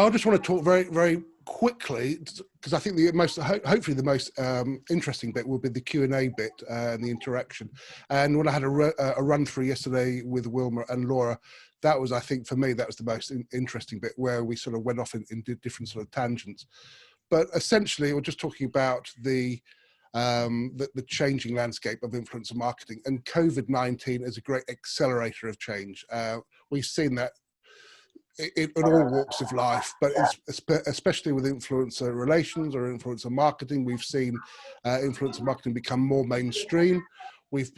I just want to talk very quickly, because I think hopefully the most interesting bit will be the Q&A bit and the interaction. And when I had a run through yesterday with Wilma and Laura, that was, I think for me, that was the most interesting bit, where we sort of went off in different sort of tangents. But essentially, we're just talking about the changing landscape of influencer marketing, and COVID-19 is a great accelerator of change. We've seen that in all walks of life, but especially with influencer relations or influencer marketing, we've seen influencer marketing become more mainstream. We've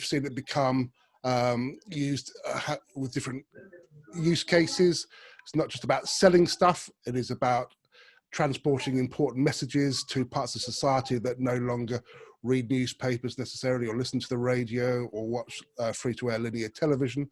seen it become used with different use cases. It's not just about selling stuff, it is about transporting important messages to parts of society that no longer read newspapers necessarily, or listen to the radio, or watch free-to-air linear television.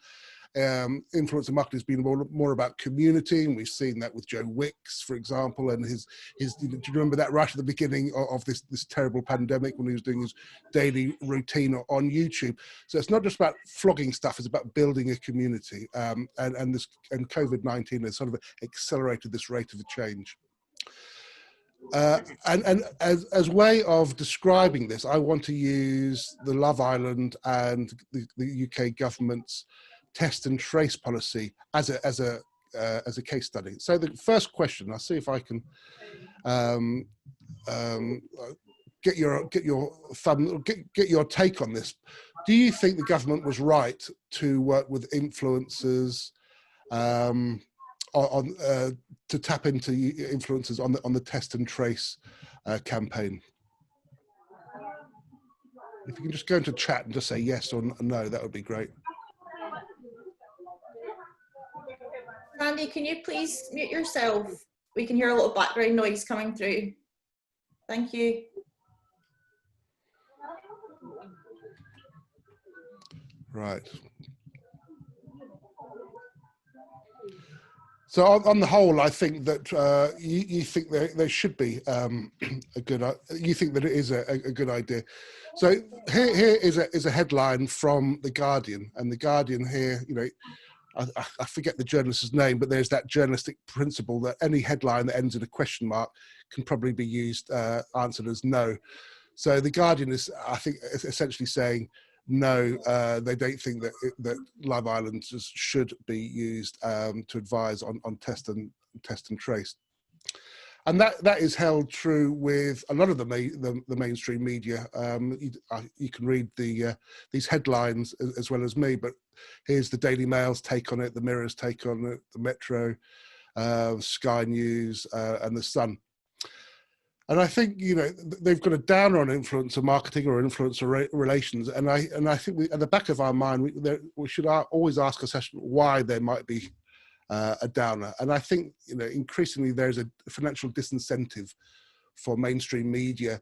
Influencer marketing has been more about community, and we've seen that with Joe Wicks, for example, and his do you remember that right at the beginning of this terrible pandemic, when he was doing his daily routine on YouTube? So it's not just about flogging stuff, it's about building a community, and COVID-19 has sort of accelerated this rate of change. And as way of describing this, I want to use the Love Island and the UK government's test and trace policy as a case study. So the first question, I'll see if I can get your take on this. Do you think the government was right to work with influencers to tap into influencers on the test and trace campaign? If you can just go into chat and just say yes or no, that would be great. Sandy, can you please mute yourself? We can hear a little background noise coming through. Thank you. Right. So on the whole, I think that you think there should be you think that it is a good idea. So here is a headline from The Guardian, and The Guardian here, you know, I forget the journalist's name, but there's that journalistic principle that any headline that ends in a question mark can probably be answered as no. So The Guardian is, I think, essentially saying no, they don't think that Love Island should be used to advise on test and trace. And that is held true with a lot of the mainstream media. You can read these headlines as well as me, but here's the Daily Mail's take on it, the Mirror's take on it, the Metro, Sky News, and the Sun. And I think, you know, they've got a downer on influencer marketing or influencer relations, and I think at the back of our mind we should always ask ourselves why there might be a downer. And I think, you know, increasingly there's a financial disincentive for mainstream media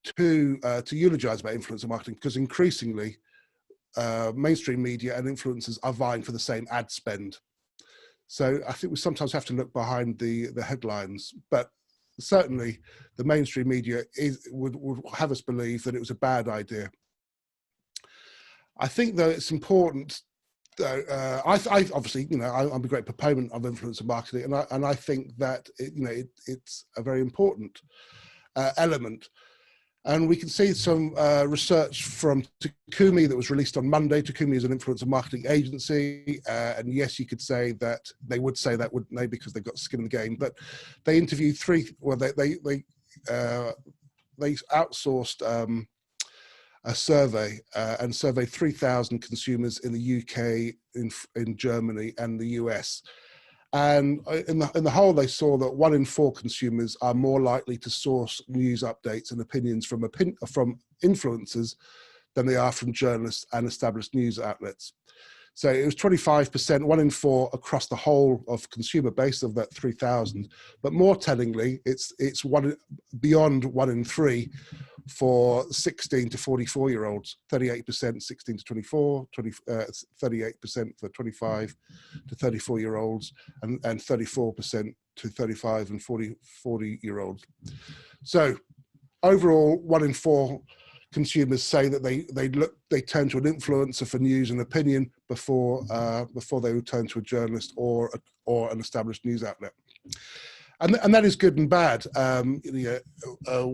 to eulogize about influencer marketing, because increasingly mainstream media and influencers are vying for the same ad spend. So I think we sometimes have to look behind the headlines, but certainly the mainstream media would have us believe that it was a bad idea. I think that it's important. I obviously, you know, I'm a great proponent of influencer marketing, and I think that it's a very important element. And we can see some research from Takumi that was released on Monday. Takumi is an influencer marketing agency, and yes, you could say that they would say that, wouldn't they, because they've got skin in the game. But they interviewed they outsourced a survey and surveyed 3,000 consumers in the UK, in Germany, and the US. And in the whole, they saw that 1 in 4 consumers are more likely to source news updates and opinions from influencers than they are from journalists and established news outlets. So it was 25%, 1 in 4 across the whole of consumer base of that 3,000. But more tellingly, it's beyond 1 in 3 for 16 to 44-year-olds, 38% 16 to 24, 38% for 25 to 34-year-olds, and 34% to 35 and 40-year-olds. So overall, 1 in 4 consumers say that they turn to an influencer for news and opinion before they would turn to a journalist or an established news outlet. and that is good and bad.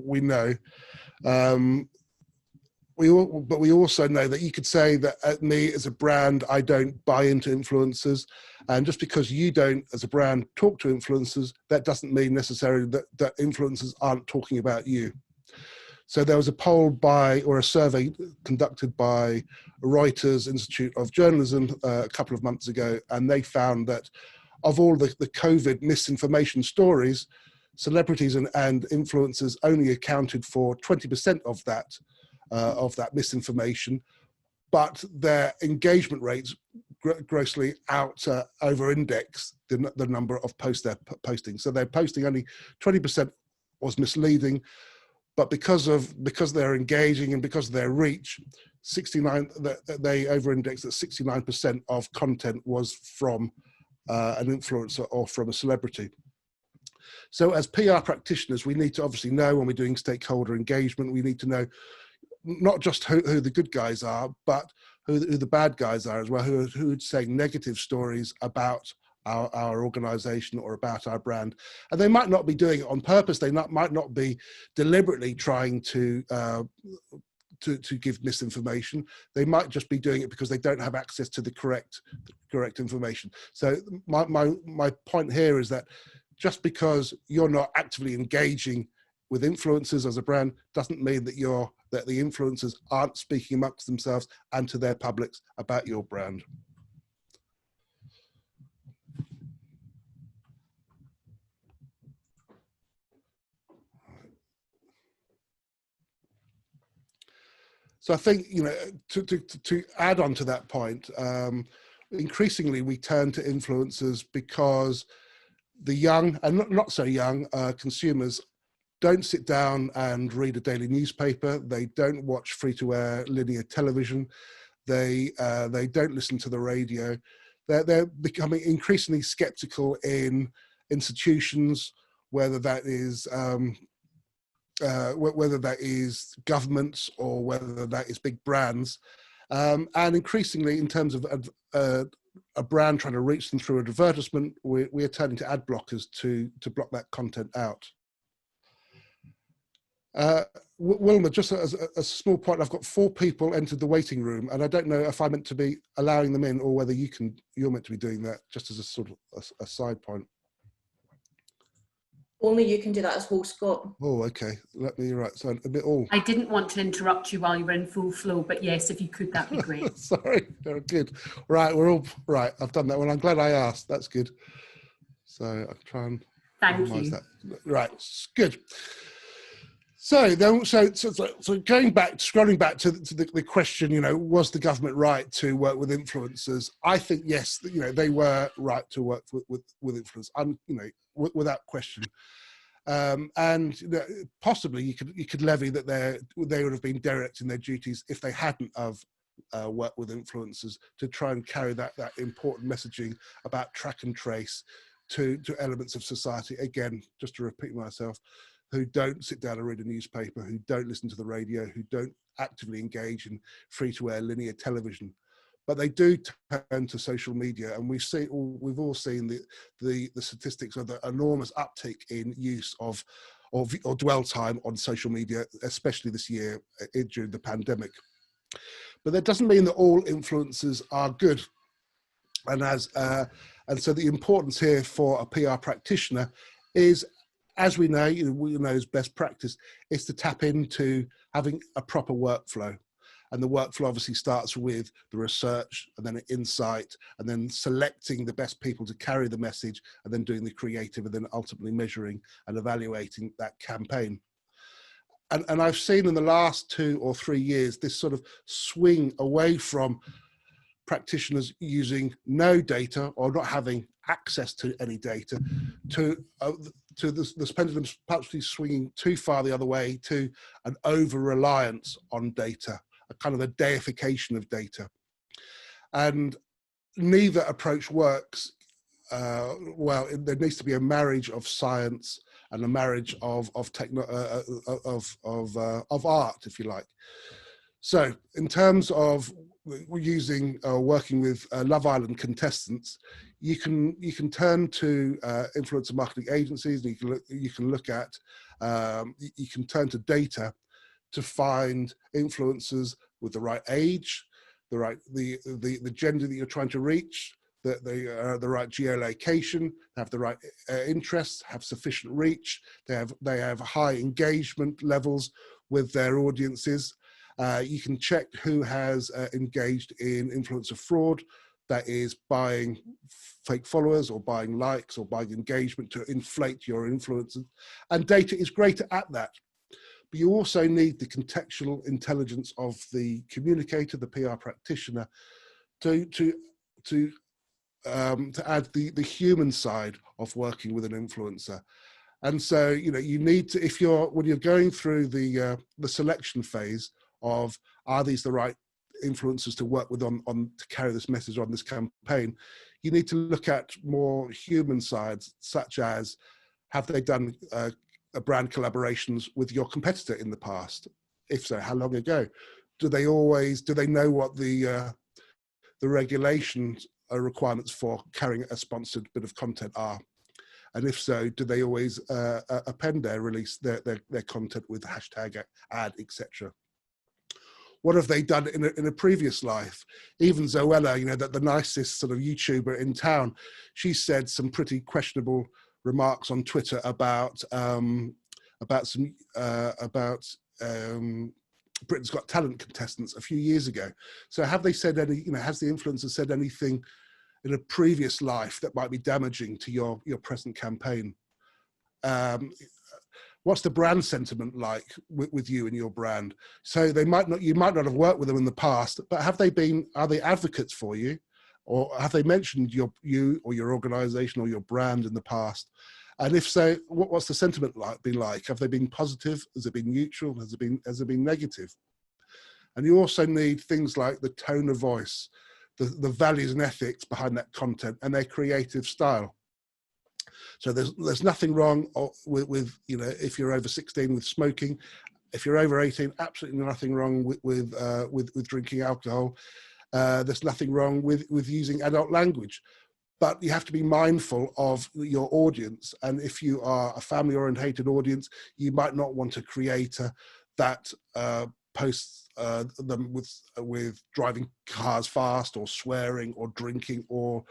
We know. But we also know that you could say that at me as a brand, I don't buy into influencers. And just because you don't, as a brand, talk to influencers, that doesn't mean necessarily that influencers aren't talking about you. So there was a poll or a survey conducted by Reuters Institute of Journalism a couple of months ago, and they found that of all the COVID misinformation stories, celebrities and influencers only accounted for 20% of that misinformation, but their engagement rates grossly over-index the number of posts they're posting. So they're posting only 20% was misleading, but because they're engaging and because of their reach, they over-index that 69% of content was from an influencer or from a celebrity. So as PR practitioners, we need to obviously know when we're doing stakeholder engagement, we need to know not just who the good guys are, but who the bad guys are as well, who are saying negative stories about our organization or about our brand. And they might not be doing it on purpose. They might not be deliberately trying to give misinformation. They might just be doing it because they don't have access to the correct information. So my point here is that just because you're not actively engaging with influencers as a brand doesn't mean that the influencers aren't speaking amongst themselves and to their publics about your brand. So I think, to add on to that point, increasingly we turn to influencers because the young and not so young consumers don't sit down and read a daily newspaper. They don't watch free-to-air linear television. They don't listen to the radio. They're becoming increasingly skeptical in institutions, whether that is governments or whether that is big brands, and increasingly in terms of a brand trying to reach them through an advertisement, we are turning to ad blockers to block that content out. Wilma, just as a small point, I've got 4 people entered the waiting room, and I don't know if I'm meant to be allowing them in or whether you're meant to be doing that, just as a sort of a side point. Only you can do that as host, Scott. Oh, okay. Let me write. So a bit all. I didn't want to interrupt you while you were in full flow, but yes, if you could, that'd be great. Sorry. No, good. Right, we're all right. I've done that one. I'm glad I asked. That's good. So I'll try and Thank you. that. Right, good. So then, so scrolling back to the question, was the government right to work with influencers? I think yes, they were right to work with influencers, without question. And possibly you could levy that they would have been derelict in their duties if they hadn't have worked with influencers to try and carry that important messaging about track and trace to elements of society. Again, just to repeat myself, who don't sit down and read a newspaper, who don't listen to the radio, who don't actively engage in free-to-air linear television, but they do turn to social media. And we've all seen the statistics of the enormous uptick in use of dwell time on social media, especially this year during the pandemic. But that doesn't mean that all influencers are good. And so the importance here for a PR practitioner is, as we know as best practice, is to tap into having a proper workflow. And the workflow obviously starts with the research and then insight and then selecting the best people to carry the message and then doing the creative and then ultimately measuring and evaluating that campaign. And I've seen in the last 2 or 3 years this sort of swing away from practitioners using no data or not having access to any data to the pendulum perhaps swinging too far the other way to an over-reliance on data, a kind of a deification of data. And neither approach works. Well, there needs to be a marriage of science and a marriage of art, if you like. So in terms of working with Love Island contestants, you can turn to influencer marketing agencies, and you can look at you can turn to data to find influencers with the right age, the gender that you're trying to reach, that they are the right geolocation, have the right interests, have sufficient reach, they have high engagement levels with their audiences. You can check who has engaged in influencer fraud, that is buying fake followers or buying likes or buying engagement to inflate your influence. And data is great at that. But you also need the contextual intelligence of the communicator, the PR practitioner, to add the human side of working with an influencer. And so, you know, you need to, when you're going through the selection phase of, are these the right influencers to work with to carry this message on this campaign, you need to look at more human sides, such as, have they done brand collaborations with your competitor in the past? If so, how long ago? Do they know what the regulations requirements for carrying a sponsored bit of content are? And if so, do they always append their content with hashtag ad, etc.? What have they done in a previous life? Even Zoella, you know, the nicest sort of YouTuber in town, she said some pretty questionable remarks on Twitter about Britain's Got Talent contestants a few years ago. So have they said any, you know, has the influencer said anything in a previous life that might be damaging to your present campaign? What's the brand sentiment like with you and your brand? So you might not have worked with them in the past, but are they advocates for you? Or have they mentioned you or your organization or your brand in the past? And if so, what's the sentiment been like? Have they been positive? Has it been neutral? Has it been negative? And you also need things like the tone of voice, the values and ethics behind that content, and their creative style. So there's nothing wrong with you know, if you're over 16 with smoking. If you're over 18, absolutely nothing wrong with drinking alcohol. There's nothing wrong with using adult language. But you have to be mindful of your audience. And if you are a family-orientated audience, you might not want to create that posts them with driving cars fast, or swearing, or drinking, or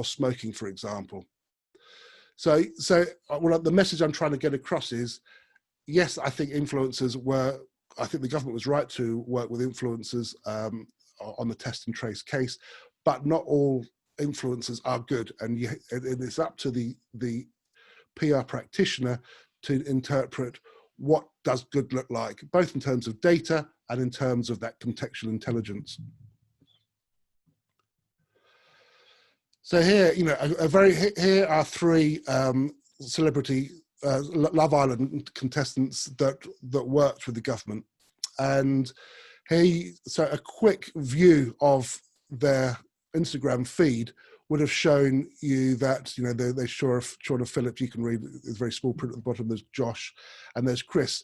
smoking, for example. So well, the message I'm trying to get across is, yes, I think I think the government was right to work with influencers on the test and trace case, but not all influencers are good, and it's up to the PR practitioner to interpret what does good look like, both in terms of data and in terms of that contextual intelligence. So here, you know, here are three celebrity Love Island contestants that worked with the government, and so a quick view of their Instagram feed would have shown you that, you know, they Shauna Phillips, you can read, it's very small print at the bottom, there's Josh and there's Chris.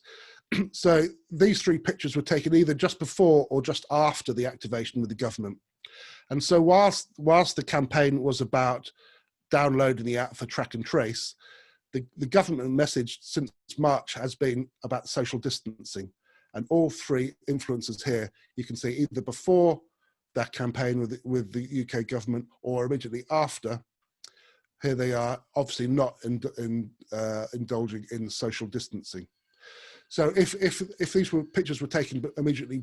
So these three pictures were taken either just before or just after the activation with the government. And so whilst the campaign was about downloading the app for track and trace, the government message since March has been about social distancing. And all three influencers here, you can see either before that campaign with the UK government or immediately after, here they are obviously not indulging in social distancing. So if these pictures were taken immediately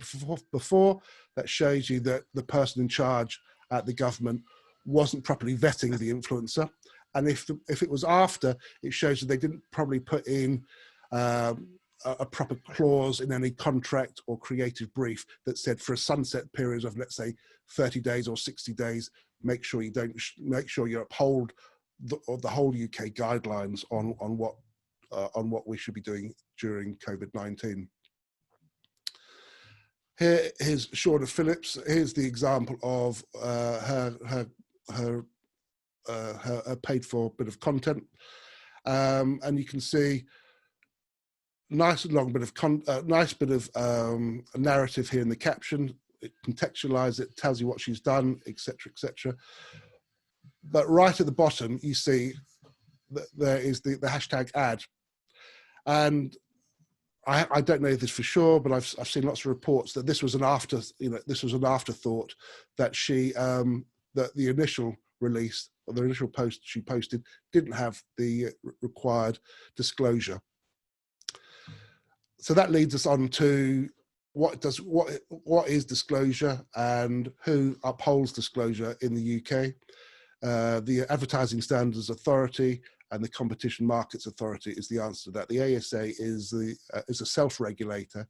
before, that shows you that the person in charge at the government wasn't properly vetting the influencer. And if it was after, it shows that they didn't probably put in a proper clause in any contract or creative brief that said, for a sunset period of, let's say, 30 days or 60 days, make sure you uphold the whole UK guidelines on what we should be doing during COVID-19. Here's Shauna Phillips. Here's the example of her paid for bit of content, and you can see nice long bit of narrative here in the caption. It contextualizes it, tells you what she's done, etc., etc. But right at the bottom, you see that there is the hashtag ad. And I don't know this for sure, but I've seen lots of reports that this was an afterthought, that she that the initial release or the initial post she posted didn't have the required disclosure. So that leads us on to what is disclosure and who upholds disclosure in the UK. The Advertising Standards Authority and the Competition Markets Authority is the answer to that. The ASA is a self-regulator,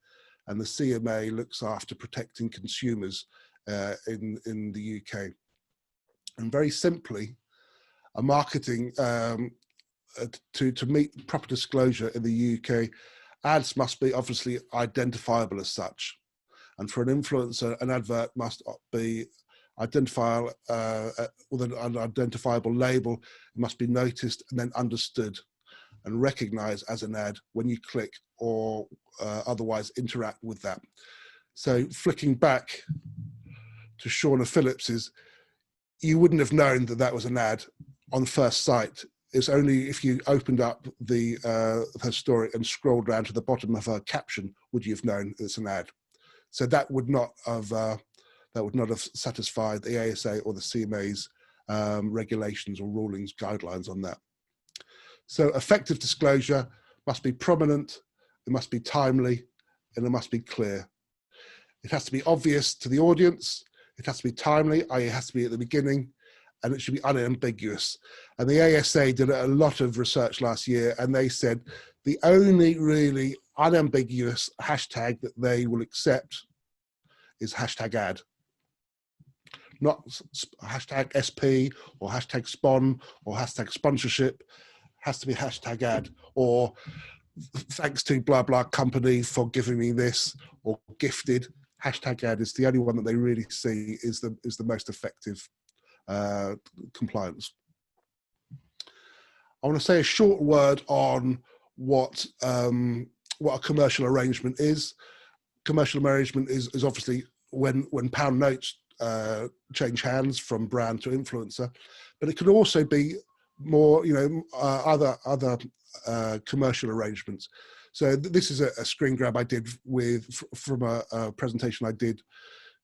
and the CMA looks after protecting consumers in the UK. And very simply, a marketing to meet proper disclosure in the UK, ads must be obviously identifiable as such, and for an influencer, an advert must be identifiable with an identifiable label. It must be noticed and then understood and recognized as an ad when you click or otherwise interact with that. So flicking back to Shauna Phillips's, you wouldn't have known that that was an ad on first sight. It's only if you opened up her story and scrolled down to the bottom of her caption would you have known it's an ad. So that would not have satisfied the ASA or the CMA's regulations or rulings, guidelines on that. So effective disclosure must be prominent, it must be timely, and it must be clear. It has to be obvious to the audience, it has to be timely, i.e. it has to be at the beginning, and it should be unambiguous. And the ASA did a lot of research last year, and they said the only really unambiguous hashtag that they will accept is hashtag ad. Not hashtag SP or hashtag spawn or hashtag sponsorship. Has to be hashtag ad, or thanks to blah blah company for giving me this, or gifted. Hashtag ad is the only one that they really see is the most effective compliance. I want to say a short word on what a commercial arrangement is. Commercial arrangement is obviously when pound notes change hands from brand to influencer, but it could also be more, other commercial arrangements. So this is a screen grab I did from a presentation I did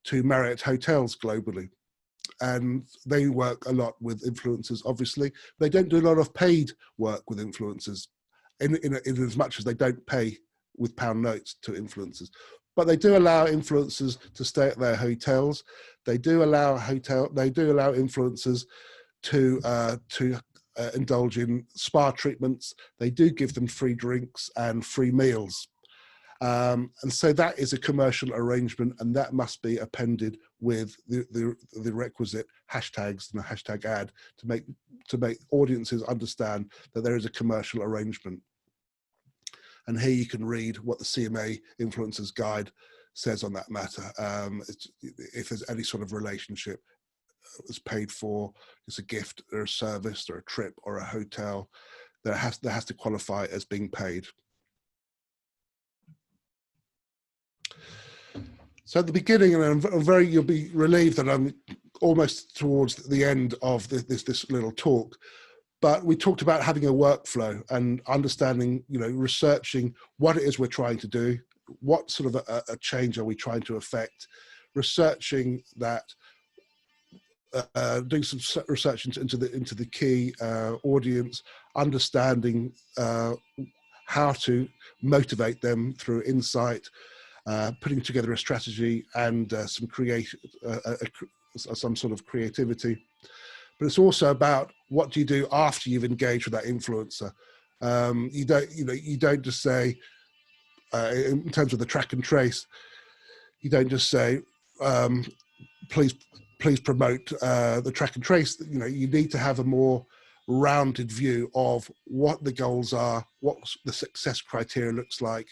to Marriott hotels globally, and they work a lot with influencers. Obviously, they don't do a lot of paid work with influencers, in as much as they don't pay with pound notes to influencers. But they do allow influencers to stay at their hotels. They do allow influencers to indulge in spa treatments. They do give them free drinks and free meals. And so that is a commercial arrangement, and that must be appended with the requisite hashtags and a hashtag ad to make audiences understand that there is a commercial arrangement. And here you can read what the CMA Influencers Guide says on that matter. If there's any sort of relationship that's paid for, it's a gift or a service or a trip or a hotel, that has to qualify as being paid. So at the beginning, and you'll be relieved that I'm almost towards the end of this little talk, but we talked about having a workflow and understanding, researching what it is we're trying to do, what sort of a change are we trying to affect, researching that, doing some research into the key audience, understanding how to motivate them through insight, putting together a strategy and some sort of creativity. But it's also about what do you do after you've engaged with that influencer. You don't just say, in terms of the track and trace, you don't just say, please promote the track and trace. You need to have a more rounded view of what the goals are, what the success criteria looks like.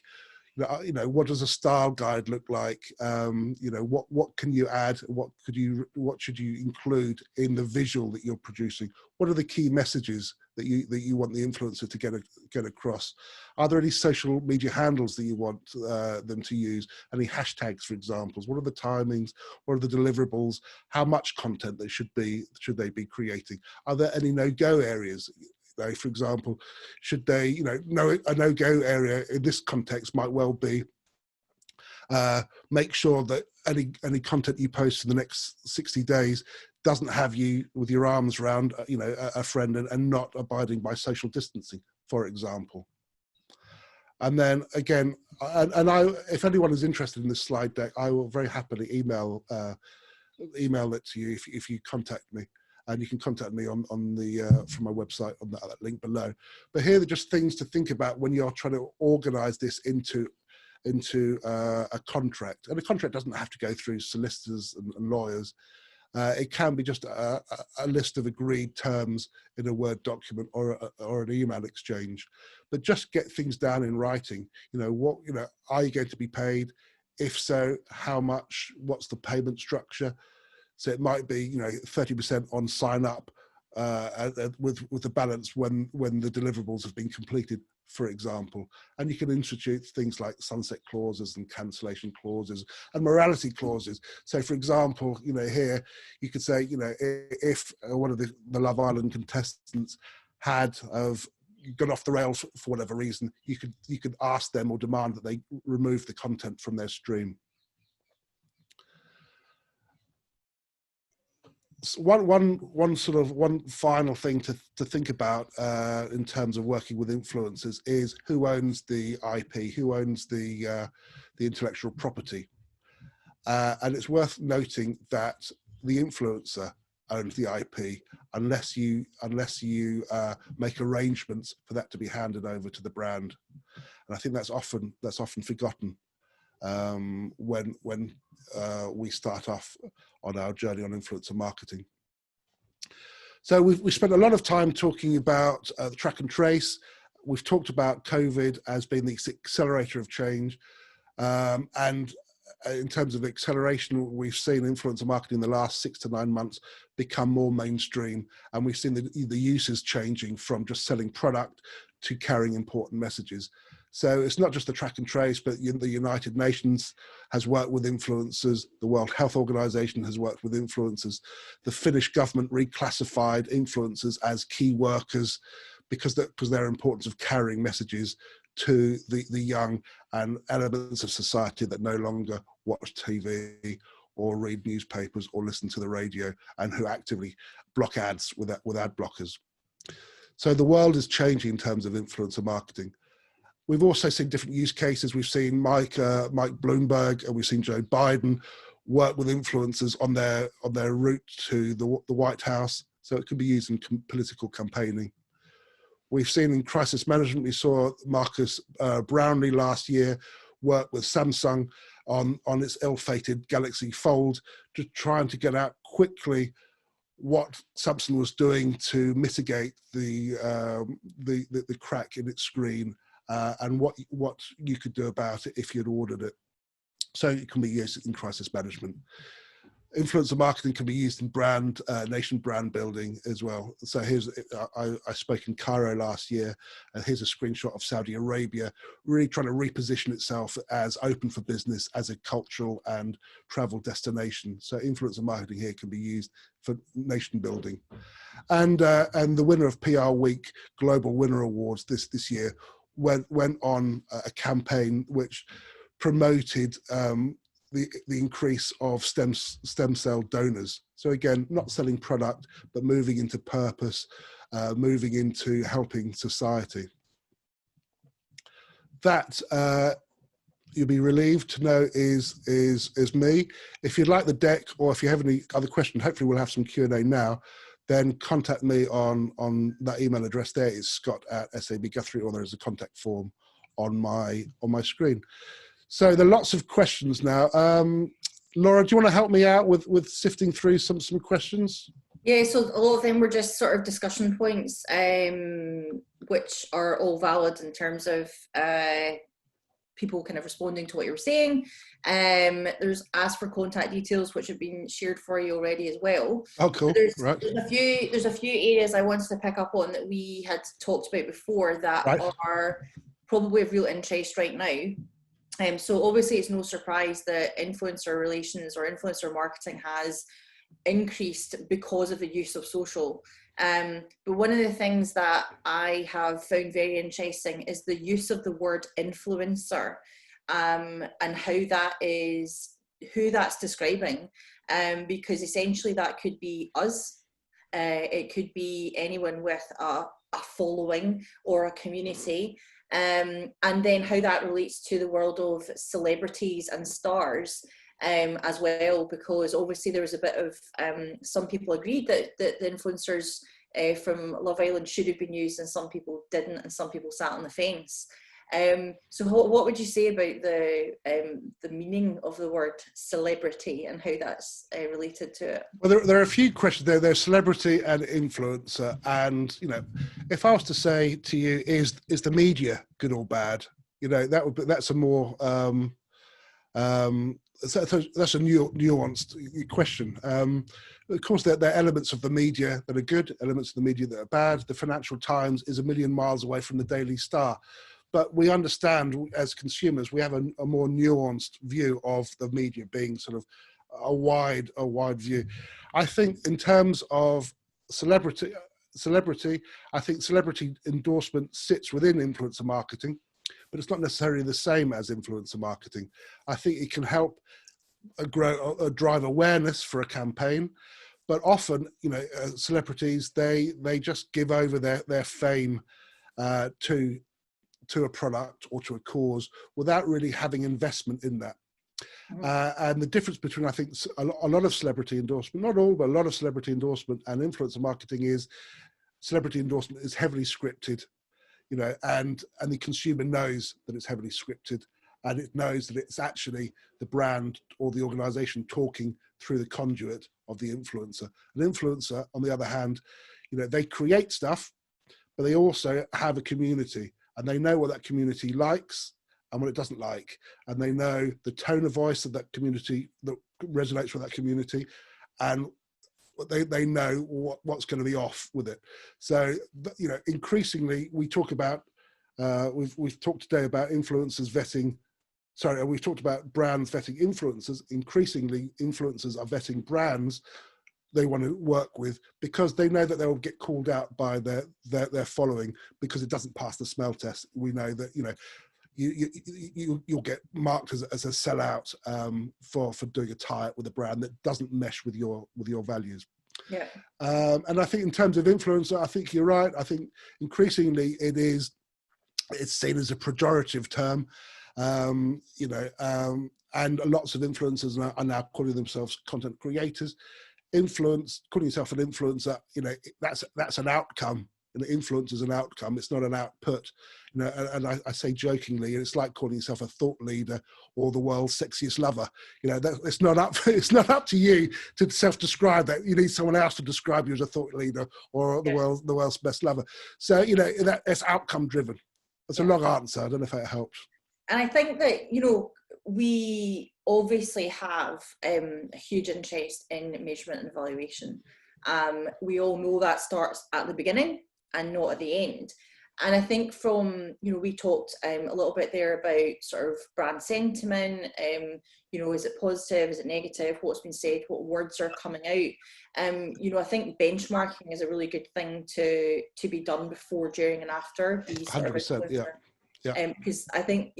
What does a style guide look like? What can you add? What should you include in the visual that you're producing? What are the key messages that you want the influencer to get across? Are there any social media handles that you want them to use? Any hashtags, for example? What are the timings? What are the deliverables? How much content should they be creating? Are there any no-go areas? For example, should they, a no-go area in this context might well be make sure that any content you post in the next 60 days doesn't have you with your arms around, a friend and not abiding by social distancing, for example. And then again, if anyone is interested in this slide deck, I will very happily email it to you if you contact me. And you can contact me on the from my website on that link below. But here are just things to think about when you're trying to organise this into a contract. And a contract doesn't have to go through solicitors and lawyers. It can be just a list of agreed terms in a Word document or an email exchange. But just get things down in writing. Are you going to be paid? If so, how much? What's the payment structure? So it might be 30% on sign up with the balance when the deliverables have been completed, for example. And you can institute things like sunset clauses and cancellation clauses and morality clauses. So for example, here you could say, if one of the Love Island contestants had gone off the rails for whatever reason, you could ask them or demand that they remove the content from their stream. One final thing to think about in terms of working with influencers is who owns the IP, who owns the intellectual property, and it's worth noting that the influencer owns the IP unless you make arrangements for that to be handed over to the brand, and I think that's often forgotten when we start off on our journey on influencer marketing. So we spent a lot of time talking about the track and trace. We've talked about COVID as being the accelerator of change. And in terms of acceleration, we've seen influencer marketing in the last 6 to 9 months become more mainstream. And we've seen the uses changing from just selling product to carrying important messages. So it's not just the track and trace, but the United Nations has worked with influencers. The World Health Organization has worked with influencers. The Finnish government reclassified influencers as key workers because their importance of carrying messages to the young and elements of society that no longer watch TV or read newspapers or listen to the radio, and who actively block ads with ad blockers. So the world is changing in terms of influencer marketing. We've also seen different use cases. We've seen Mike Bloomberg and we've seen Joe Biden work with influencers on their route to the White House. So it can be used in political campaigning. We've seen in crisis management, we saw Marcus Brownlee last year work with Samsung on its ill-fated Galaxy Fold, just trying to get out quickly what Samsung was doing to mitigate the crack in its screen. And what you could do about it if you'd ordered it. So it can be used in crisis management. Influencer marketing can be used in nation brand building as well. So I spoke in Cairo last year, and here's a screenshot of Saudi Arabia, really trying to reposition itself as open for business, as a cultural and travel destination. So influencer marketing here can be used for nation building. And the winner of PR Week Global Winner Awards this year went on a campaign which promoted the increase of stem cell donors. So again, not selling product, but moving into purpose, moving into helping society. That you'll be relieved to know is me. If you'd like the deck, or if you have any other questions, hopefully we'll have some Q&A now, then contact me on that email address there. It's scott@SAB Guthrie, or there's a contact form on my screen. So there are lots of questions now. Laura, do you want to help me out with sifting through some questions? Yeah, so a lot of them were just sort of discussion points, which are all valid in terms of people kind of responding to what you were saying. There's ask for contact details, which have been shared for you already as well. Oh, cool. There's, Right. there's a few areas I wanted to pick up on that we had talked about before that Right. are probably of real interest right now. So obviously it's no surprise that influencer relations or influencer marketing has increased because of the use of social. But one of the things that I have found very interesting is the use of the word influencer, and how that is, who that's describing, because essentially that could be us, it could be anyone with a following or a community, and then how that relates to the world of celebrities and stars. As well, because obviously there was a bit of, some people agreed that the influencers from Love Island should have been used, and some people didn't, and some people sat on the fence. So what would you say about the meaning of the word celebrity and how that's related to it? Well, there are a few questions there. There's celebrity and influencer, and if I was to say to you, is the media good or bad? That's a more so that's a nuanced question. Of course, there are elements of the media that are good, elements of the media that are bad. The Financial Times is a million miles away from the Daily Star. But we understand as consumers, we have a more nuanced view of the media being sort of a wide view. I think in terms of celebrity, I think celebrity endorsement sits within influencer marketing, but it's not necessarily the same as influencer marketing. I think it can help drive awareness for a campaign, but often, celebrities, they just give over their fame to a product or to a cause without really having investment in that. And the difference between, I think, a lot of celebrity endorsement, not all, but a lot of celebrity endorsement and influencer marketing is celebrity endorsement is heavily scripted, and the consumer knows that it's heavily scripted, and it knows that it's actually the brand or the organization talking through the conduit of the influencer. An influencer, on the other hand, they create stuff, but they also have a community, and they know what that community likes and what it doesn't like, and they know the tone of voice of that community that resonates with that community, and they know what's going to be off with it. So, increasingly we talk about, we've talked today about influencers vetting, we've talked about brands vetting influencers. Increasingly, influencers are vetting brands they want to work with, because they know that they'll get called out by their following because it doesn't pass the smell test. We know that, you'll get marked as a sellout for doing a tie-up with a brand that doesn't mesh with your values. Yeah. And I think in terms of influencer, I think you're right. I think increasingly it's seen as a pejorative term, and lots of influencers are now calling themselves content creators. Calling yourself an influencer, that's an outcome. Influence is an outcome, it's not an output. And I say jokingly, it's like calling yourself a thought leader or the world's sexiest lover. It's not up to you to self-describe that. You need someone else to describe you as a thought leader or the world's best lover. So it's outcome driven. It's a long answer. I don't know if that helps. And I think that we obviously have a huge interest in measurement and evaluation. We all know that starts at the beginning and not at the end. And I think from, we talked a little bit there about sort of brand sentiment, is it positive, is it negative, what's been said, what words are coming out. I think benchmarking is a really good thing to be done before, during and after these 100%, yeah. Because I think,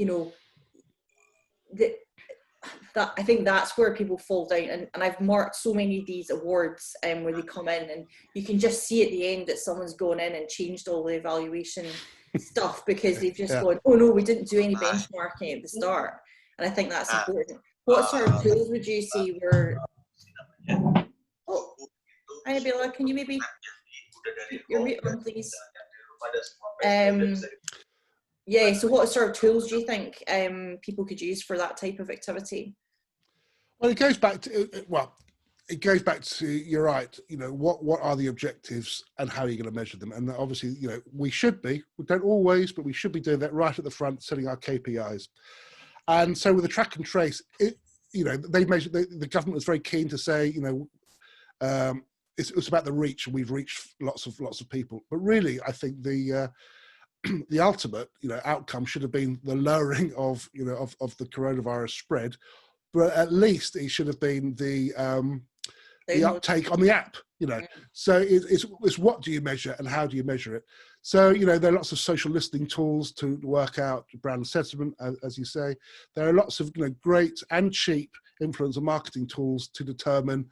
I think that's where people fall down, and I've marked so many of these awards where they come in and you can just see at the end that someone's gone in and changed all the evaluation stuff because they've just gone, oh no, we didn't do any benchmarking at the start. And I think that's important. What sort of tools would you see were... Oh, Annabella, can you maybe keep your mute on, please? Yeah, so what sort of tools do you think people could use for that type of activity? Well, it goes back to, you're right, what are the objectives and how are you going to measure them? And obviously, we don't always, but we should be doing that right at the front, setting our KPIs. And so with the track and trace, they measure. The government was very keen to say, it's about the reach, and we've reached lots of people. But really, I think the ultimate, outcome should have been the lowering of the coronavirus spread. But at least it should have been the uptake on the app. So it's what do you measure and how do you measure it? So there are lots of social listening tools to work out brand sentiment, as you say. There are lots of great and cheap influencer marketing tools to determine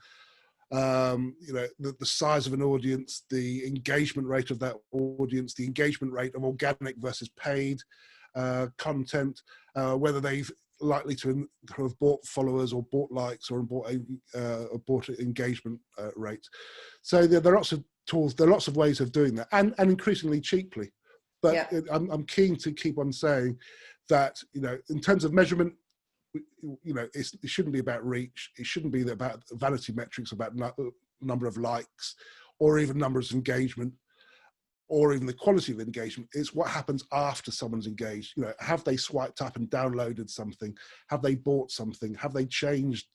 the size of an audience, the engagement rate of that audience, the engagement rate of organic versus paid content, whether they've likely to have bought followers or bought likes or bought engagement rate. So there are lots of tools, there are lots of ways of doing that, and increasingly cheaply. But I'm keen to keep on saying that, in terms of measurement, it shouldn't be about reach. It shouldn't be about vanity metrics, about number of likes, or even numbers of engagement, or even the quality of engagement. It's what happens after someone's engaged. Have they swiped up and downloaded something? Have they bought something? Have they changed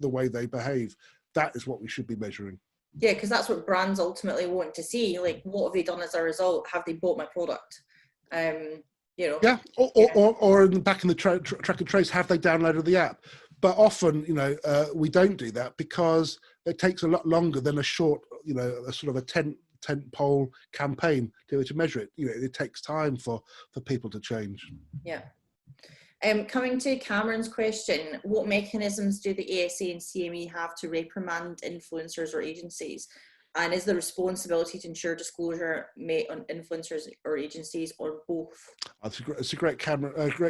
the way they behave? That is what we should be measuring. Yeah, because that's what brands ultimately want to see. Like, what have they done as a result? Have they bought my product? Yeah, or back in the track and trace, have they downloaded the app? But often, we don't do that because it takes a lot longer than a short, a sort of a tent pole campaign to measure it. It takes time for people to change. Yeah. Coming to Cameron's question, what mechanisms do the ASA and CME have to reprimand influencers or agencies? And is the responsibility to ensure disclosure made on influencers or agencies, or both? That's a great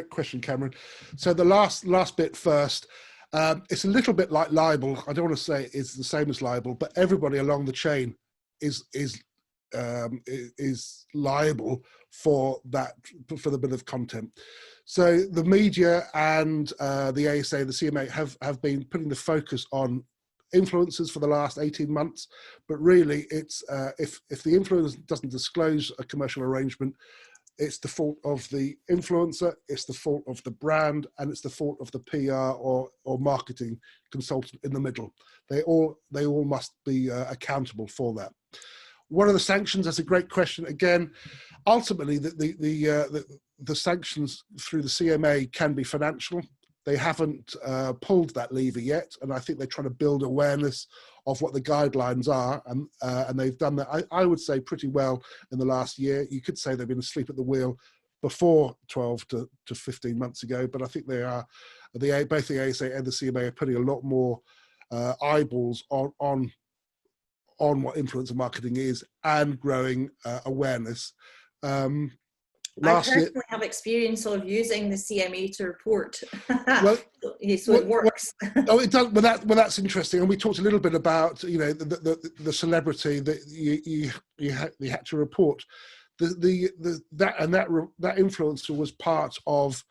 question, Cameron. So the last bit first. It's a little bit like libel. I don't want to say it's the same as libel, but everybody along the chain is liable for the bit of content. So the media and the ASA, the CMA have been putting the focus on influencers for the last 18 months, but really it's if the influencer doesn't disclose a commercial arrangement, it's the fault of the influencer, it's the fault of the brand, and it's the fault of the PR or marketing consultant in the middle. They all must be accountable for that. What are the sanctions? That's a great question. Again, ultimately, the sanctions through the CMA can be financial. They haven't pulled that lever yet, and I think they're trying to build awareness of what the guidelines are, and they've done that, I would say, pretty well in the last year. You could say they've been asleep at the wheel before 12 to 15 months ago, but I think they are, both the ASA and the CMA are putting a lot more eyeballs on what influencer marketing is and growing awareness. I personally have experience of using the CMA to report, so it works. It does. Well, that's interesting. And we talked a little bit about the celebrity that you had to report. That influencer was part of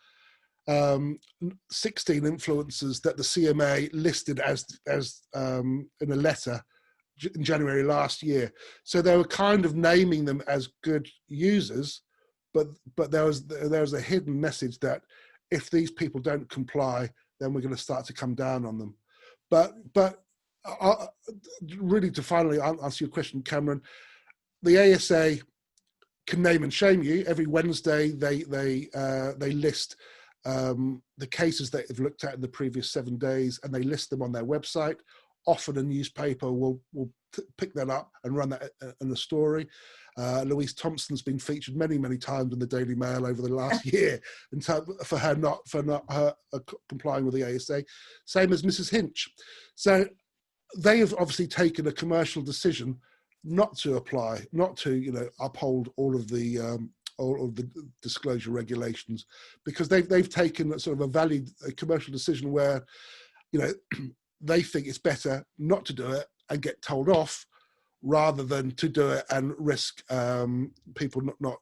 16 influencers that the CMA listed as in a letter in January last year. So they were kind of naming them as good users. But there was a hidden message that if these people don't comply, then we're going to start to come down on them. But really, to finally answer your question, Cameron, the ASA can name and shame you. Every Wednesday, they list the cases that they've looked at in the previous 7 days, and they list them on their website. Often a newspaper will pick that up and run that in a story. Louise Thompson's been featured many times in the Daily Mail over the last year for her not complying with the ASA. Same as Mrs. Hinch. So they have obviously taken a commercial decision not to apply, not to uphold all of the disclosure regulations, because they've taken a sort of a commercial decision where they think it's better not to do it and get told off, rather than to do it and risk people not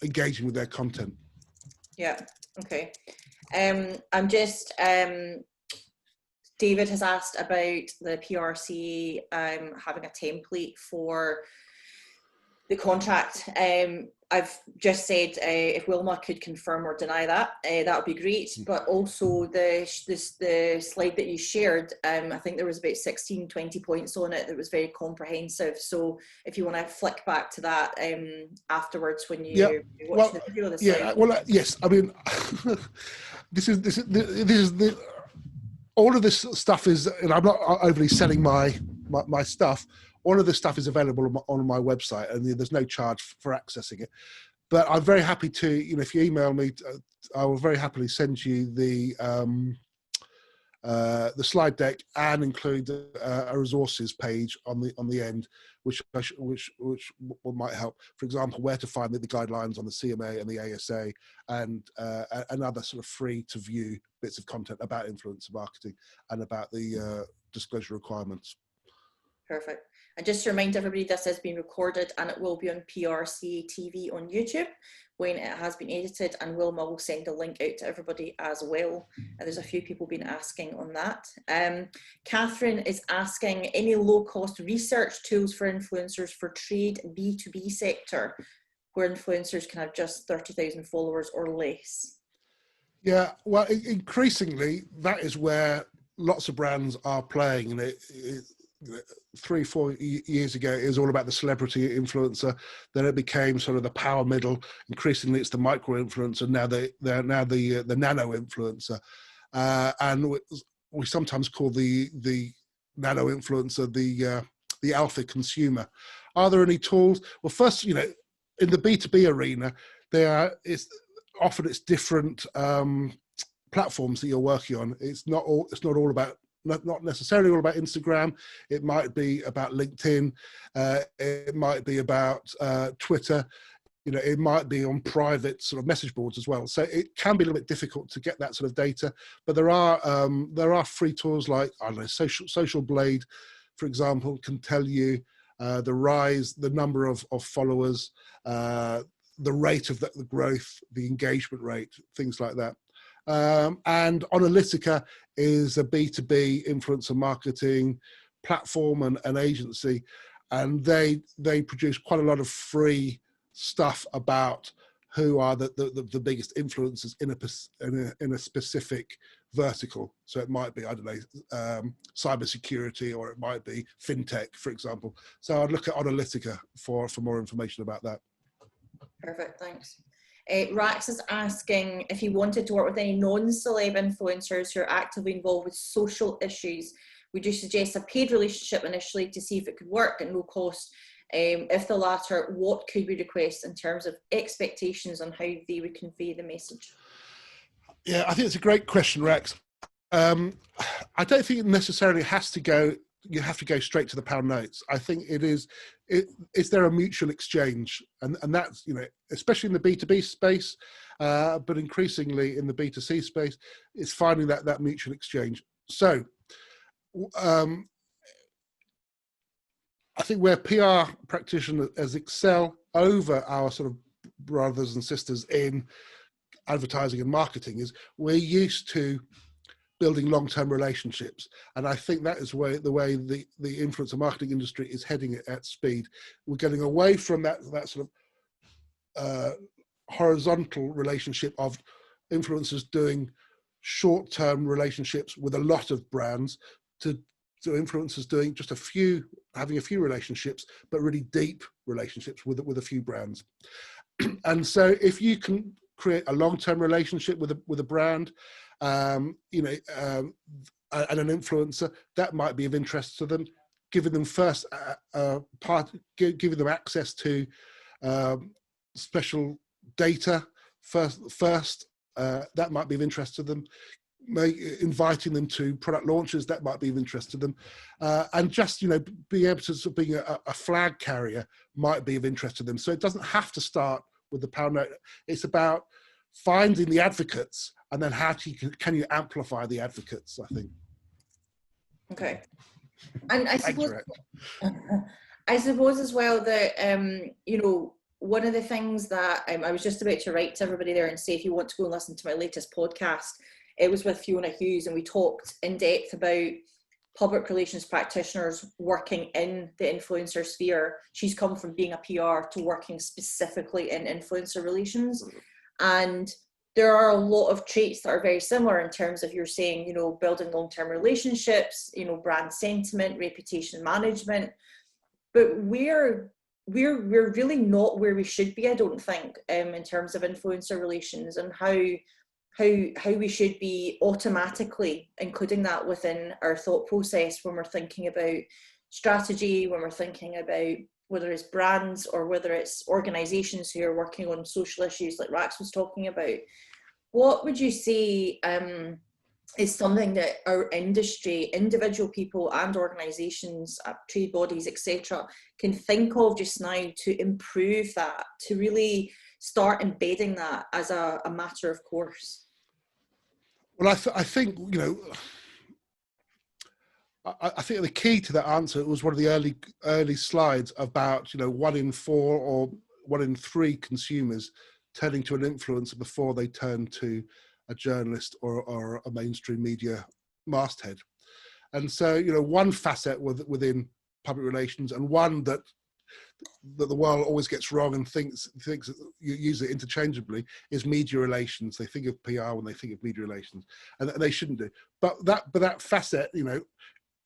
engaging with their content. Yeah. Okay. I'm just. David has asked about the PRCA having a template for The contract, I've just said if Wilma could confirm or deny that, that would be great. But also the slide that you shared, I think there was about 16, 20 points on it that was very comprehensive. So if you want to flick back to that afterwards when you watch the video, the slide. Yes. I mean, this is all of this stuff is, and I'm not overly selling my stuff. All of this stuff is available on my website, and there's no charge for accessing it. But I'm very happy to, if you email me, I will very happily send you the slide deck and include a resources page on the end, which might help. For example, where to find the guidelines on the CMA and the ASA, and other sort of free to view bits of content about influencer marketing and about the disclosure requirements. Perfect. And just to remind everybody, this has been recorded and it will be on PRCA TV on YouTube when it has been edited, and Wilma will send a link out to everybody as well. And there's a few people been asking on that. Catherine is asking, any low-cost research tools for influencers for trade B2B sector, where influencers can have just 30,000 followers or less? Yeah, well, increasingly, that is where lots of brands are playing. And 3-4 years ago, it was all about the celebrity influencer. Then it became sort of the power middle. Increasingly, it's the micro influencer. Now they're now the nano influencer, and we sometimes call the nano influencer the alpha consumer. Are there any tools? Well, first, in the B2B arena, it's different platforms that you're working on. It's not necessarily all about Instagram. It might be about LinkedIn. It might be about Twitter. It might be on private sort of message boards as well. So it can be a little bit difficult to get that sort of data. But there are free tools like, I don't know, Social Blade, for example, can tell you the number of followers, the rate of the growth, the engagement rate, things like that. And Analytica is a B2B influencer marketing platform and agency, and they produce quite a lot of free stuff about who are the biggest influencers in a specific vertical. So it might be, I don't know, cybersecurity, or it might be fintech, for example. So I'd look at Analytica for more information about that. Perfect, thanks. Rax is asking if you wanted to work with any non-celeb influencers who are actively involved with social issues, would you suggest a paid relationship initially to see if it could work at no cost? If the latter, what could we request in terms of expectations on how they would convey the message? Yeah, I think it's a great question, Rex. I don't think it necessarily has to go. You have to go straight to the pound notes. I think is there a mutual exchange, and that's, especially in the B2B space, but increasingly in the B2C space, it's finding that mutual exchange. So I think where PR practitioners excel over our sort of brothers and sisters in advertising and marketing is we're used to building long-term relationships, and I think that is the way the influencer marketing industry is heading at speed. We're getting away from that sort of horizontal relationship of influencers doing short-term relationships with a lot of brands to influencers doing just having a few relationships, but really deep relationships with a few brands. And so if you can create a long-term relationship with a brand, and an influencer, that might be of interest to them, giving them giving them access to special data first, that might be of interest to them. Inviting them to product launches, that might be of interest to them, and just being able to sort of being a flag carrier might be of interest to them. So it doesn't have to start with the pound note. It's about finding the advocates, and then how can you amplify the advocates, I think. Okay. And I suppose as well that one of the things that I was just about to write to everybody there and say, if you want to go and listen to my latest podcast, it was with Fiona Hughes, and we talked in depth about public relations practitioners working in the influencer sphere. She's come from being a PR to working specifically in influencer relations. And there are a lot of traits that are very similar in terms of, you're saying, you know, building long-term relationships, you know, brand sentiment, reputation management. But we're really not where we should be, I don't think, in terms of influencer relations, and how we should be automatically including that within our thought process when we're thinking about strategy, when we're thinking about whether it's brands or whether it's organisations who are working on social issues like Rax was talking about. What would you say is something that our industry, individual people and organisations, trade bodies, etc., can think of just now to improve that, to really start embedding that as a matter of course? Well, I think, you know, I think the key to that answer was one of the early slides about, you know, 1 in 4 or 1 in 3 consumers turning to an influencer before they turn to a journalist or a mainstream media masthead. And so, you know, one facet within public relations, and one that the world always gets wrong and thinks you use it interchangeably, is media relations. They think of PR when they think of media relations, and they shouldn't do. But that facet, you know,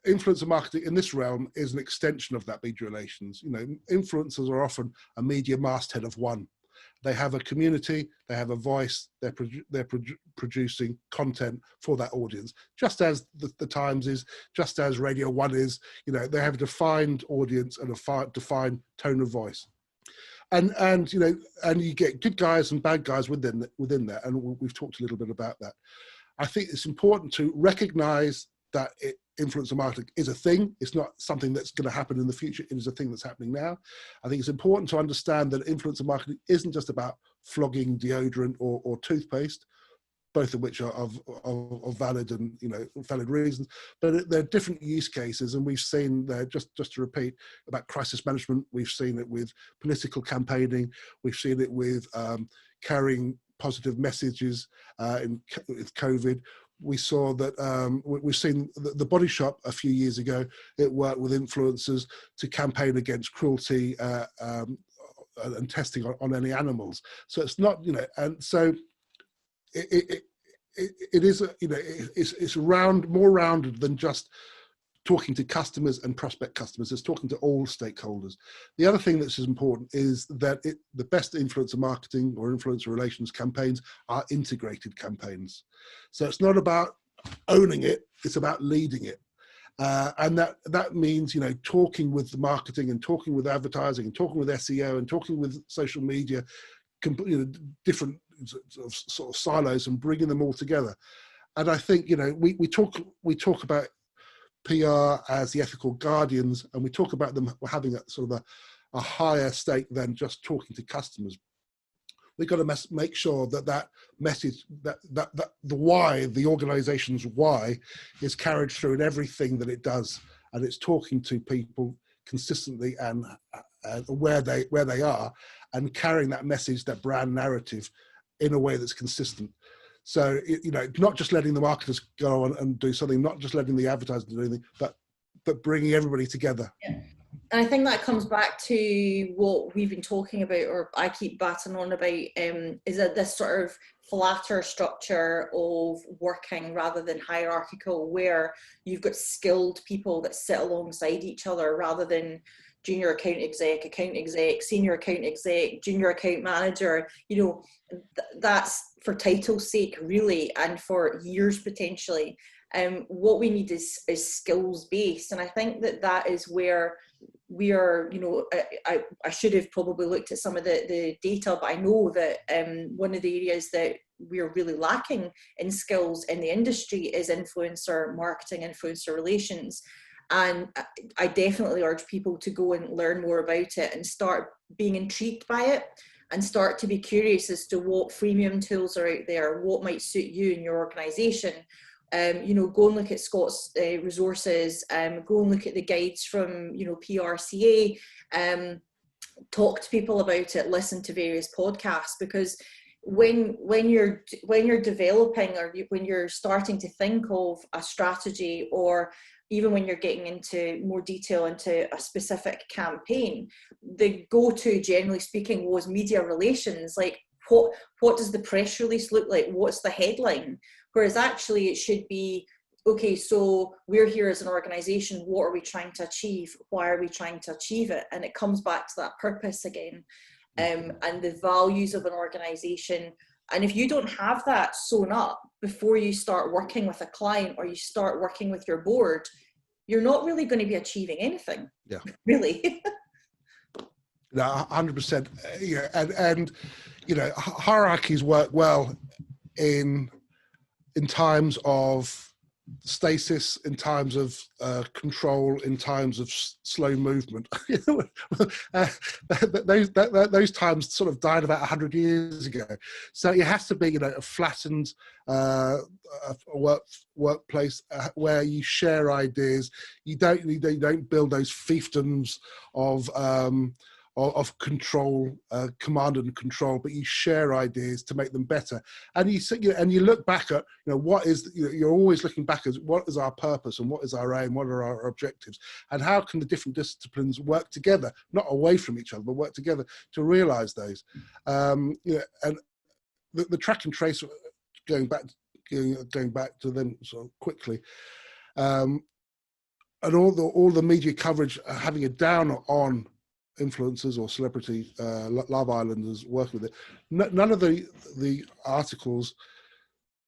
influencer marketing in this realm is an extension of that media relations. You know, influencers are often a media masthead of one. They have a community, they have a voice, they're producing content for that audience, just as the Times is, just as Radio 1 is. You know, they have a defined audience and a defined tone of voice. And you know, and you get good guys and bad guys within that, and we've talked a little bit about that. I think it's important to recognize that influencer marketing is a thing. It's not something that's going to happen in the future. It is a thing that's happening now. I think it's important to understand that influencer marketing isn't just about flogging deodorant or toothpaste, both of which are valid and, you know, valid reasons. But there are different use cases, and we've seen there, just to repeat, about crisis management. We've seen it with political campaigning. We've seen it with carrying positive messages with COVID. We saw that we've seen the Body Shop a few years ago. It worked with influencers to campaign against cruelty and testing on any animals. So it's not, you know, and so it is, you know, it's more rounded than just talking to customers and prospect customers. It's talking to all stakeholders. The other thing that's important is that the best influencer marketing or influencer relations campaigns are integrated campaigns. So it's not about owning it, it's about leading it. And that means, you know, talking with the marketing and talking with advertising and talking with SEO and talking with social media, you know, different sort of silos, and bringing them all together. And I think, you know, we talk about PR as the ethical guardians, and we talk about them having a sort of a higher stake than just talking to customers. We've got to make sure that message, that the why, the organization's why, is carried through in everything that it does, and it's talking to people consistently and where they are, and carrying that message, that brand narrative, in a way that's consistent. So, you know, not just letting the marketers go on and do something, not just letting the advertisers do anything, but bringing everybody together. Yeah. And I think that comes back to what we've been talking about, or I keep batting on about, is that this sort of flatter structure of working rather than hierarchical, where you've got skilled people that sit alongside each other rather than junior account exec, senior account exec, junior account manager. You know, that's for title's sake, really, and for years potentially. What we need is skills based, and I think that is where we are. You know, I should have probably looked at some of the data, but I know that one of the areas that we're really lacking in skills in the industry is influencer marketing, influencer relations. And I definitely urge people to go and learn more about it and start being intrigued by it, and start to be curious as to what freemium tools are out there, what might suit you and your organisation. You know, go and look at Scott's resources, go and look at the guides from, you know, PRCA, talk to people about it, listen to various podcasts, because when you're developing, or when you're starting to think of a strategy or even when you're getting into more detail into a specific campaign, the go-to, generally speaking, was media relations. Like, what does the press release look like? What's the headline? Whereas actually it should be, okay, so we're here as an organisation, what are we trying to achieve? Why are we trying to achieve it? And it comes back to that purpose again, and the values of an organisation. And if you don't have that sewn up before you start working with a client or you start working with your board, you're not really going to be achieving anything. Yeah. Really. No, 100%. Yeah, and you know, hierarchies work well in times of stasis, in times of control, in times of slow movement. Those times sort of died about 100 years ago. So it has to be, you know, a flattened workplace where you share ideas. You don't build those fiefdoms of control, command and control, but you share ideas to make them better. And you look back at, you know, what is, you're always looking back at what is our purpose and what is our aim, what are our objectives, and how can the different disciplines work together, not away from each other, but work together to realize those. You know, and the track and trace, going back to them sort of quickly, and all the media coverage having a down on influencers or celebrity Love Islanders working with it. None of the articles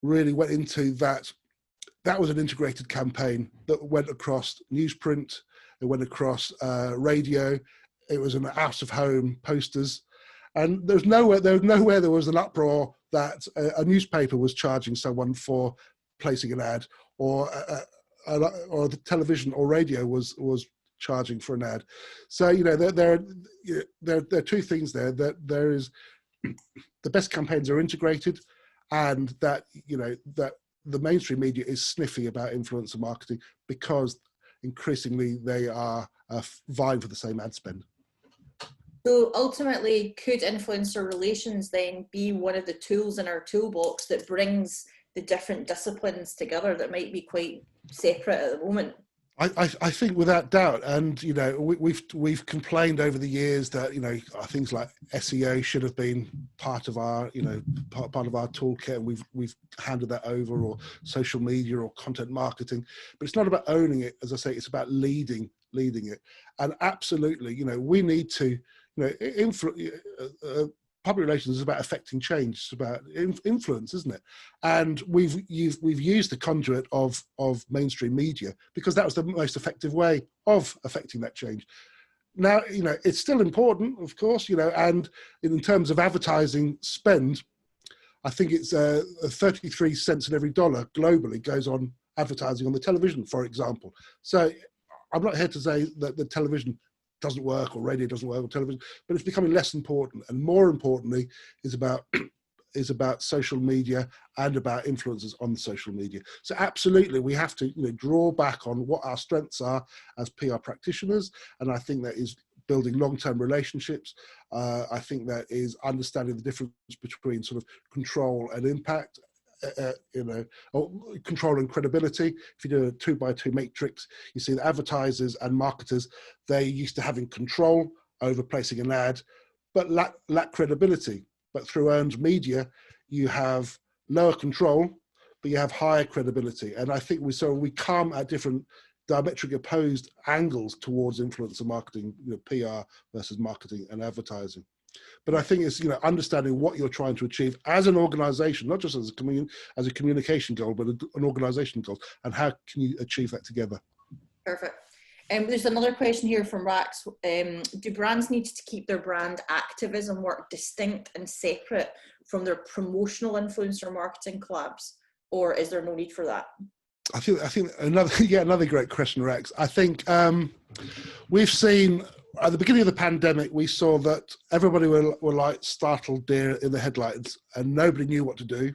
really went into that. That was an integrated campaign that went across newsprint, it went across radio, it was an out of home posters, and there was nowhere there was an uproar that a newspaper was charging someone for placing an ad, or the television or radio was charging for an ad. So, you know, there are two things there. That there is, the best campaigns are integrated, and that, you know, that the mainstream media is sniffy about influencer marketing because increasingly they are vying for the same ad spend. So ultimately, could influencer relations then be one of the tools in our toolbox that brings the different disciplines together that might be quite separate at the moment? I think without doubt, and you know, we've complained over the years that, you know, things like SEO should have been part of our, you know, part of our toolkit, and we've handed that over, or social media or content marketing. But it's not about owning it, as I say, it's about leading it. And absolutely, you know, we need to, you know, public relations is about affecting change. It's about influence, isn't it? And we've used the conduit of mainstream media because that was the most effective way of affecting that change. Now, you know, it's still important, of course, you know, and in terms of advertising spend, I think it's 33 cents in every dollar globally goes on advertising on the television, for example. So I'm not here to say that the television doesn't work or radio doesn't work or television, but it's becoming less important, and more importantly is about social media and about influencers on social media. So absolutely, we have to, you know, draw back on what our strengths are as PR practitioners, and I think that is building long-term relationships. I think that is understanding the difference between sort of control and impact. You know, or control and credibility. If you do a 2x2 matrix, you see that advertisers and marketers, they're used to having control over placing an ad, but lack credibility. But through earned media, you have lower control, but you have higher credibility. And I think we come at different diametrically opposed angles towards influencer marketing, you know, PR versus marketing and advertising. But I think it's, you know, understanding what you're trying to achieve as an organization, not just as a communication goal, but an organization goal, and how can you achieve that together? Perfect. There's another question here from Rax. Do brands need to keep their brand activism work distinct and separate from their promotional influencer marketing collabs, or is there no need for that? I think another great question, Rex. I think we've seen at the beginning of the pandemic, we saw that everybody were like startled deer in the headlights, and nobody knew what to do.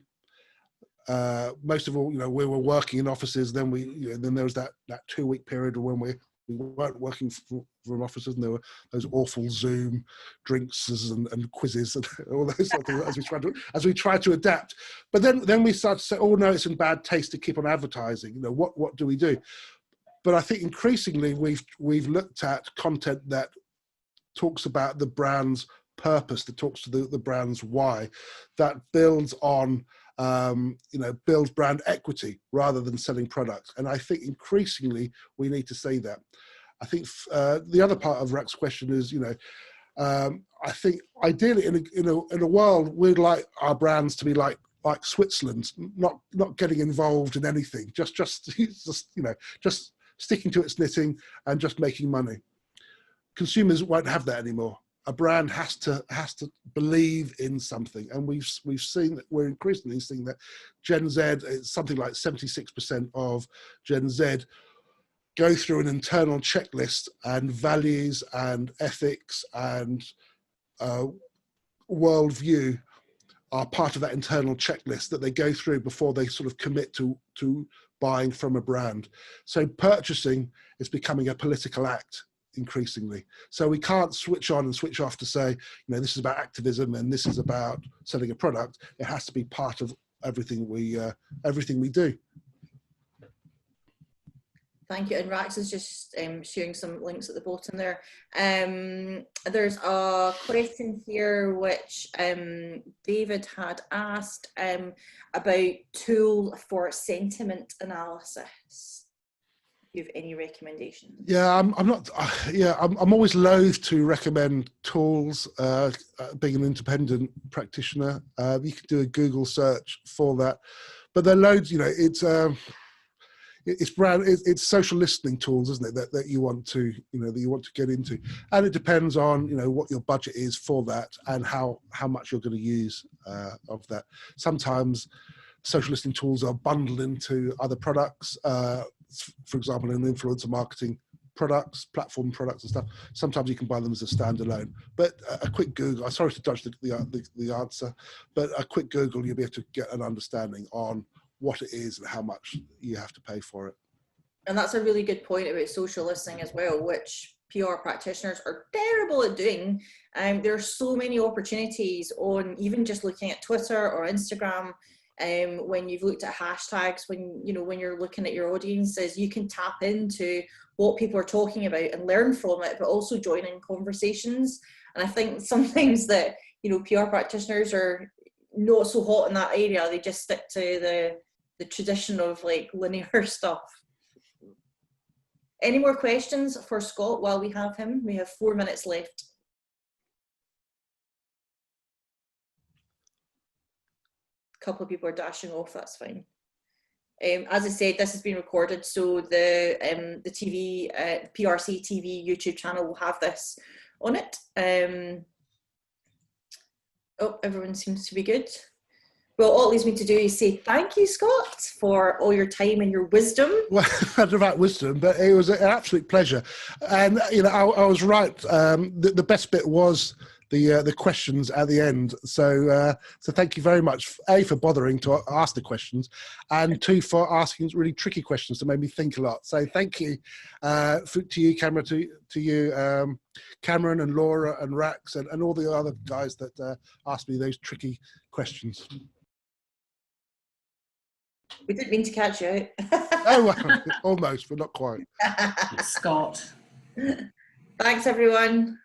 Most of all, you know, we were working in offices. Then then there was that 2-week period when we weren't working from offices, and there were those awful Zoom drinks and quizzes and all those sort of things as we tried to adapt. But then we started to say, oh no, it's in bad taste to keep on advertising. You know, what do we do? But I think increasingly we've looked at content that talks about the brand's purpose, that talks to the brand's why, that builds on builds brand equity rather than selling products. And I think increasingly we need to say that. I think the other part of Rack's question is, I think ideally in a world we'd like our brands to be like Switzerland, not getting involved in anything, just sticking to its knitting and just making money. Consumers won't have that anymore. A brand has to believe in something, and we've seen that we're increasingly seeing that Gen Z, it's something like 76% of Gen Z go through an internal checklist, and values and ethics and worldview are part of that internal checklist that they go through before they sort of commit to buying from a brand. So purchasing is becoming a political act increasingly. So we can't switch on and switch off to say, this is about activism and this is about selling a product. It has to be part of everything we do. Thank you. And Rax is just sharing some links at the bottom there. There's a question here which David had asked about tool for sentiment analysis. Do you have any recommendations? Yeah, I'm always loath to recommend tools. Being an independent practitioner, you can do a Google search for that, but there are loads. It's social listening tools, isn't it? That you want to get into, and it depends on what your budget is for that and how much you're going to use of that. Sometimes social listening tools are bundled into other products. For example, in influencer marketing products, platform products and stuff. Sometimes you can buy them as a standalone. But a quick Google, I'm sorry to dodge the answer, but a quick Google, you'll be able to get an understanding on what it is and how much you have to pay for it. And that's a really good point about social listening as well, which PR practitioners are terrible at doing. There are so many opportunities on even just looking at Twitter or Instagram. When you've looked at hashtags, when you're looking at your audiences, you can tap into what people are talking about and learn from it, but also join in conversations. And I think sometimes that PR practitioners are not so hot in that area. They just stick to the tradition of like linear stuff. Any more questions for Scott while we have him? We have 4 minutes left. A couple of people are dashing off, that's fine. As I said, this has been recorded, so the TV, PRC TV YouTube channel will have this on it. Oh, everyone seems to be good. Well, all it leaves me to do is say thank you, Scott, for all your time and your wisdom. Well, I don't know about wisdom, but it was an absolute pleasure. And I was right. The best bit was the questions at the end. So thank you very much, A, for bothering to ask the questions, and 2, for asking really tricky questions that made me think a lot. So thank you to you, Cameron, to you, Cameron and Laura and Rax and all the other guys that asked me those tricky questions. We didn't mean to catch you out. Oh, well, almost, but not quite. Scott. Thanks, everyone.